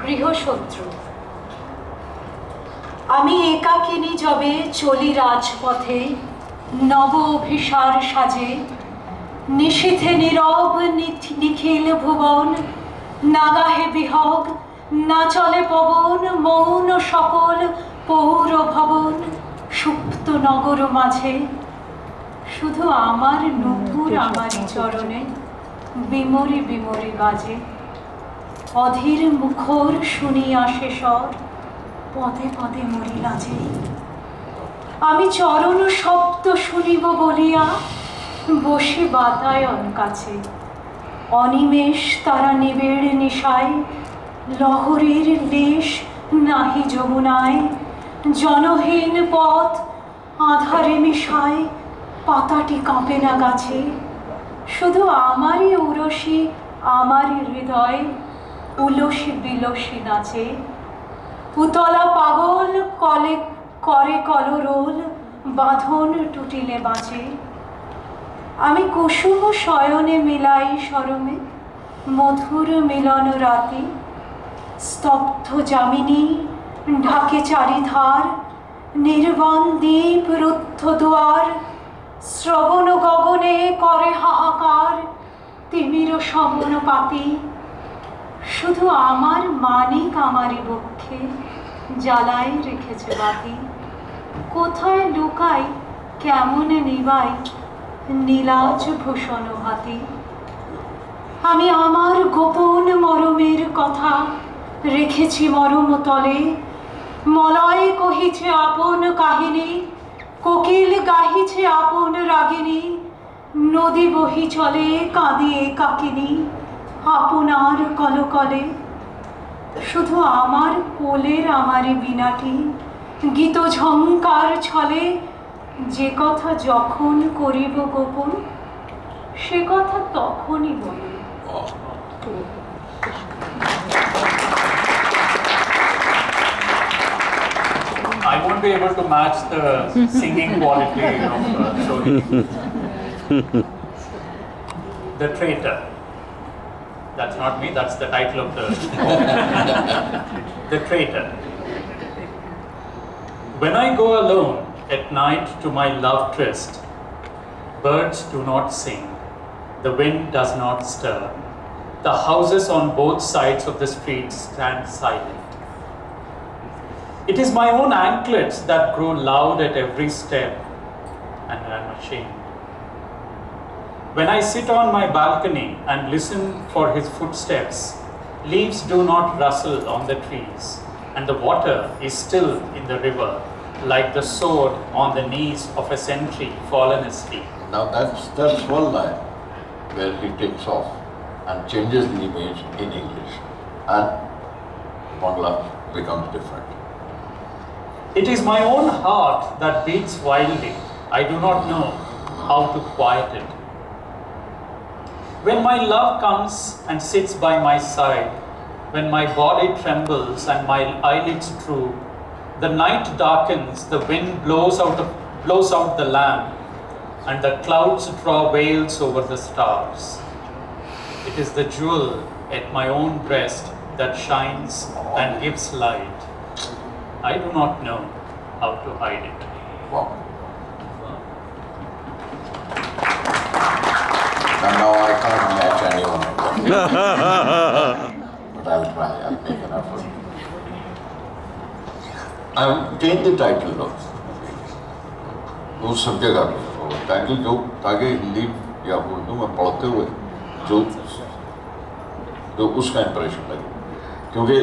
গৃহশত্রু। আমি একাকিনী যবে চলি রাজপথে, নব অভিসার সাজে, নিশীথে নীরব নিখিল ভুবন, নাগাহে বিহগ, না চলে পবন, মৌন সকল পৌর ভবন, সুপ্ত নগর মাঝে শুধু আমার নূপুর আমারই চরণে বিমরি বিমরি বাজে। অধীর মুখর শুনি আসে স্বর, পদে পদে মরি লাজে। আমি চরণ শব্দ শুনিব বলিয়া বসে বাতায়ন কাছে, অনিমেষ তারা নিবেড় নিশায়, লহরীর লেশ নাহি যমুনায়, জনহীন পথ আধারে মিশায়, পাতাটি কাঁপে না গাছে। শুধু আমারই উরসী আমারই হৃদয় উলসী বিলসী নাচে। উতলা পাগল কলে করে কলরোল, বাঁধন টুটিলে বাঁচে। আমি কুসুম শয়নে মিলাই সরমে মধুর মিলন রাতি, স্তব্ধ যামিনী ঢাকে চারিধার, নির্বাণ দ্বীপ রুদ্ধ দুয়ার, শ্রবণ গগনে করে হাহাকার, তিমির সমন পাতি। শুধু আমার মানিক আমারই বক্ষে জ্বালাই রেখেছে বাতি। কোথায় লুকাই কেমনে নিবাই নীলাজ ভূষণ হাতি। আমি আমার গোপন মরমের কথা রেখেছি মরম তলে, মলয় কহিছে আপন কাহিনী, কোকিল গাহিছে আপন রাগিনী, নদী বহি চলে কাঁদিয়ে কাকিনী আপনার কলকলে। শুধু আমার কোলের আমারই বিনাটি গীত ঝংকার ছলে, যে কথা যখন করিব গোপন সে কথা তখনই বলি। I won't be able to match the singing quality of Shoni. The Traitor. That's not me, that's the title of the The Traitor. When I go alone at night to my love tryst, birds do not sing, the wind does not stir, the houses on both sides of the street stand silent. It is my own anklets that grow loud at every step, and I am ashamed. When I sit on my balcony and listen for his footsteps, leaves do not rustle on the trees, and the water is still in the river, like the sword on the knees of a sentry fallen asleep. Now that's one line where he takes off and changes the image in English, and Bangla becomes different. It is my own heart that beats wildly. I do not know how to quiet it. When my love comes and sits by my side, when my body trembles and my eyelids droop, the night darkens, the wind blows out the lamp, and the clouds draw veils over the stars. It is the jewel at my own breast that shines and gives light. I do not know how to hide it. Wow. And now I can't match anyone of them. But I'll try, I'll make an effort. I'll change the title though. वो सब जगह पे title जो ताकि हिंदी या उर्दू में पढ़ते हुए जो उसका इंप्रेशन लगे, क्योंकि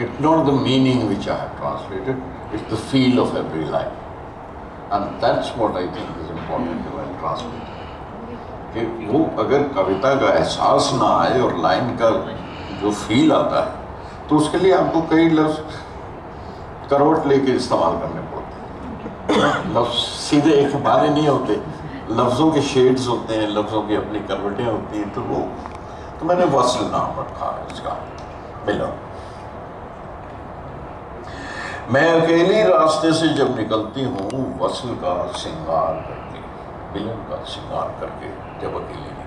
it's not the meaning which I have translated, it's the feel of every line, and that's what I think is important when translating. कि वो अगर कविता का एहसास ना आए और लाइन का जो फील आता है, तो उसके लिए आपको कई लफ्ज करवट लेके इस्तेमाल करने पड़ते हैं। लफ्ज सीधे एक हमारे नहीं होते, लफ्ज़ों के शेड्स होते हैं, लफ्ज़ों की अपनी करवटें होती हैं, तो वो तो मैंने वसल नाम रखा है इसका, मिलन। मैं अकेली रास्ते से जब निकलती हूँ वसल का श्रृंगार करके, मिलन का श्रृंगार करके जब अकेली निकलती।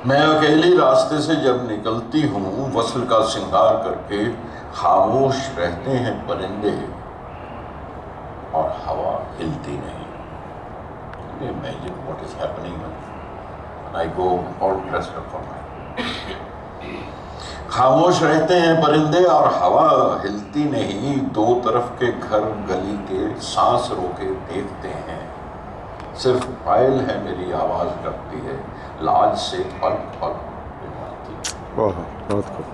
मैं अकेली रास्ते से जब निकलती हूँ वस्ल का श्रृंगार करके, खामोश रहते हैं परिंदे और हवा हिलती नहीं। Imagine what is happening when I go all dressed up for my. खामोश रहते हैं परिंदे और हवा हिलती नहीं, दो तरफ के घर गली के सांस रोके देखते हैं। सिर्फ पायल है मेरी आवाज करती है, लाज से पल पल पिघलती है। बहुत खूब।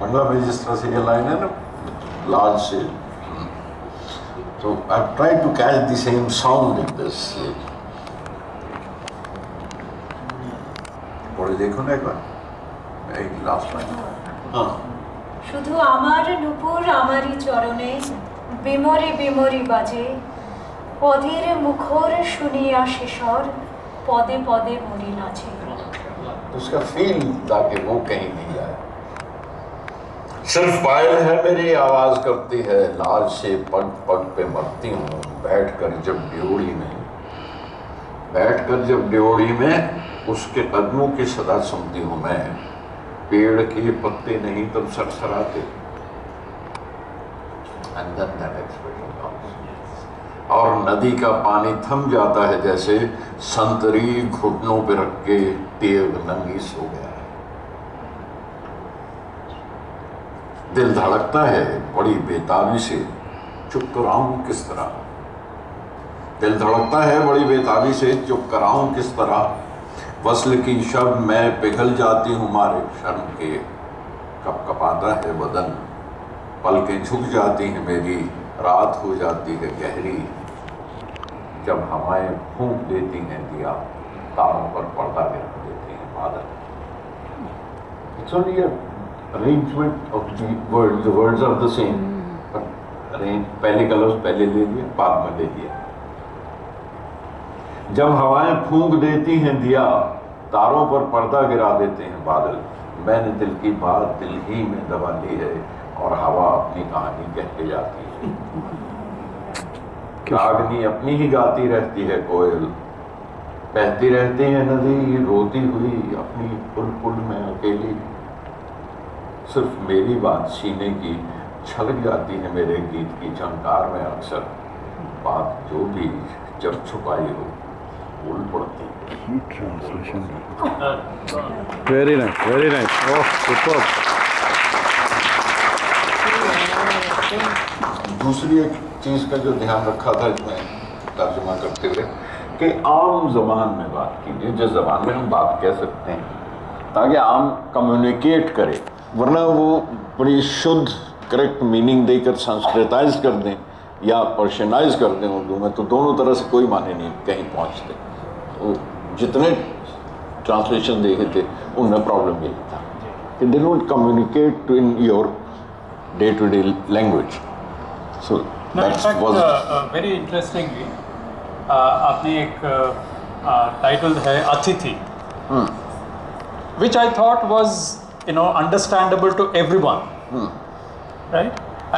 मंडला में जिस तरह से ये लाइन है ना, लाज से, तो I try to catch the same sound in this. পড়ে দেখো না একবার এই লাস্ট লাইন। হ্যাঁ, শুধু আমার নূপুর আমারই চরণে বিমরি বিমরি বাজে, পদের মুখর শুনিয়া শেষর পদে পদে মরি নাচে। उसका फील ताकि वो कहीं नहीं जाए। सिर्फ पायल है मेरी आवाज करती है, लाज से पग पग पे मरती हूँ। बैठकर जब ड्योढ़ी में उसके कदमों की सदा सुनती हूँ मैं। पेड़ के पत्ते नहीं तब सरसराते, and then that expression comes. और नदी का पानी थम जाता है जैसे संतरी घुटनों पे रख के तेग नंगी सो गया है। दिल धड़कता है बड़ी बेताबी से, चुप कराऊं किस तरह। दिल धड़कता है बड़ी बेताबी से, चुप कराऊं किस तरह। वस्ल की शब मैं पिघल जाती हूँ मारे शर्म के, कपकपाता है बदन, पलकें झुक जाती हैं मेरी, रात हो जाती है गहरी। जब हवाएं फूंक देती हैं दिया, तारों पर पर्दा गिरा देते हैं बादल। It's only a arrangement of the words are the same, but पहले कलर्स पहले ले लिए, बाद में ले लिया। जब हवाएं फूंक देती हैं दिया, तारों पर पर्दा गिरा देते हैं बादल। मैंने दिल की बात दिल ही में दबा ली है, और हवा अपनी कहानी कहते जाती है। रागनी अपनी ही गाती रहती है कोयल, बहती रहती है नदी रोती हुई अपनी पुल पुल में अकेली। सिर्फ मेरी बात सीने की छलक जाती है मेरे गीत की झंकार में अक्सर। बात जो भी जब छुपाई हो भूल पड़ती है। Translation very nice, very nice. Oh super. दूसरी एक चीज़ का जो ध्यान रखा था इसमें तर्जुमा करते हुए, कि आम ज़बान में बात कीजिए, जिस ज़बान में हम बात कह सकते हैं, ताकि आम कम्युनिकेट करे। वरना वो बड़ी शुद्ध करेक्ट मीनिंग देकर संस्कृताइज कर दें या पर्शियनाइज कर दें उर्दू में, तो दोनों तरह से कोई माने नहीं कहीं पहुँचते। तो जितने ट्रांसलेशन देखे थे उनमें प्रॉब्लम यही था कि they don't communicate in your day to day language. So that's was very interestingly आपने एक टाइटल है Atithi, which I thought was understandable to everyone, right?